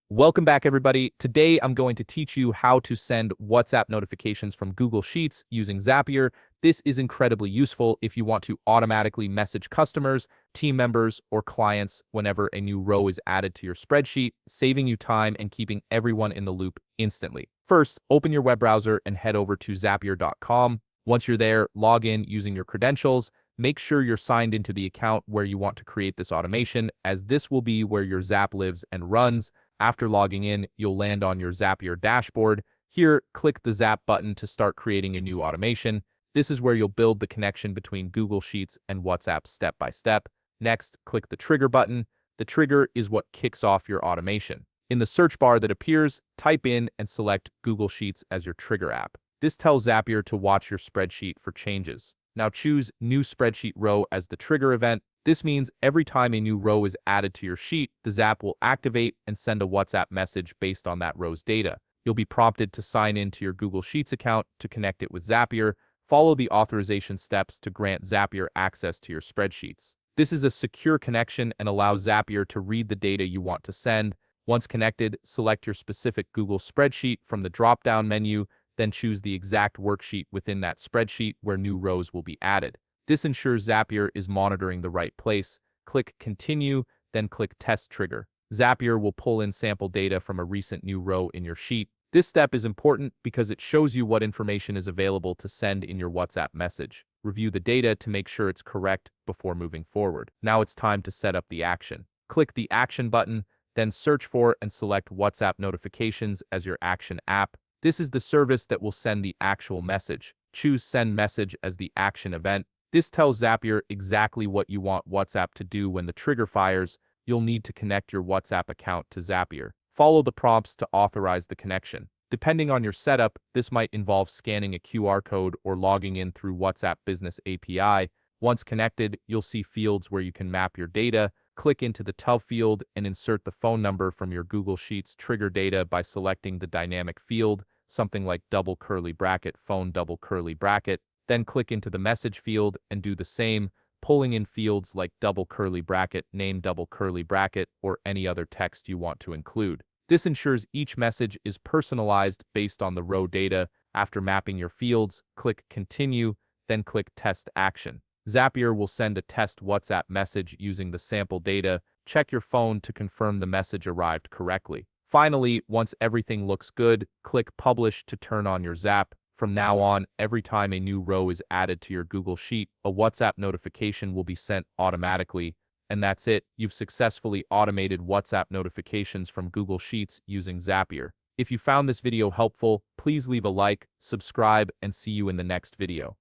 Welcome back, everybody. Today, I'm going to teach you how to send WhatsApp notifications from Google Sheets using Zapier. This is incredibly useful if you want to automatically message customers, team members, or clients whenever a new row is added to your spreadsheet, saving you time and keeping everyone in the loop instantly. First, open your web browser and head over to Zapier.com. Once you're there, log in using your credentials. Make sure you're signed into the account where you want to create this automation, as this will be where your Zap lives and runs. After logging in, you'll land on your Zapier dashboard. Here, click the Zap button to start creating a new automation. This is where you'll build the connection between Google Sheets and WhatsApp step by step. Next, click the Trigger button. The trigger is what kicks off your automation. In the search bar that appears, type in and select Google Sheets as your trigger app. This tells Zapier to watch your spreadsheet for changes. Now choose New Spreadsheet Row as the trigger event. This means every time a new row is added to your sheet, the Zap will activate and send a WhatsApp message based on that row's data. You'll be prompted to sign in to your Google Sheets account to connect it with Zapier. Follow the authorization steps to grant Zapier access to your spreadsheets. This is a secure connection and allows Zapier to read the data you want to send. Once connected, select your specific Google spreadsheet from the drop-down menu, then choose the exact worksheet within that spreadsheet where new rows will be added. This ensures Zapier is monitoring the right place. Click Continue, then click Test Trigger. Zapier will pull in sample data from a recent new row in your sheet. This step is important because it shows you what information is available to send in your WhatsApp message. Review the data to make sure it's correct before moving forward. Now it's time to set up the action. Click the Action button, then search for and select WhatsApp Notifications as your action app. This is the service that will send the actual message. Choose Send Message as the action event. This tells Zapier exactly what you want WhatsApp to do when the trigger fires. You'll need to connect your WhatsApp account to Zapier. Follow the prompts to authorize the connection. Depending on your setup, this might involve scanning a QR code or logging in through WhatsApp Business API. Once connected, you'll see fields where you can map your data. Click into the TOV field and insert the phone number from your Google Sheets trigger data by selecting the dynamic field, something like double curly bracket, phone double curly bracket. Then click into the message field and do the same, pulling in fields like double curly bracket, name double curly bracket, or any other text you want to include. This ensures each message is personalized based on the row data. After mapping your fields, click Continue, then click Test Action. Zapier will send a test WhatsApp message using the sample data. Check your phone to confirm the message arrived correctly. Finally, once everything looks good, click Publish to turn on your Zap. From now on, every time a new row is added to your Google Sheet, a WhatsApp notification will be sent automatically. And that's it. You've successfully automated WhatsApp notifications from Google Sheets using Zapier. If you found this video helpful, please leave a like, subscribe, and see you in the next video.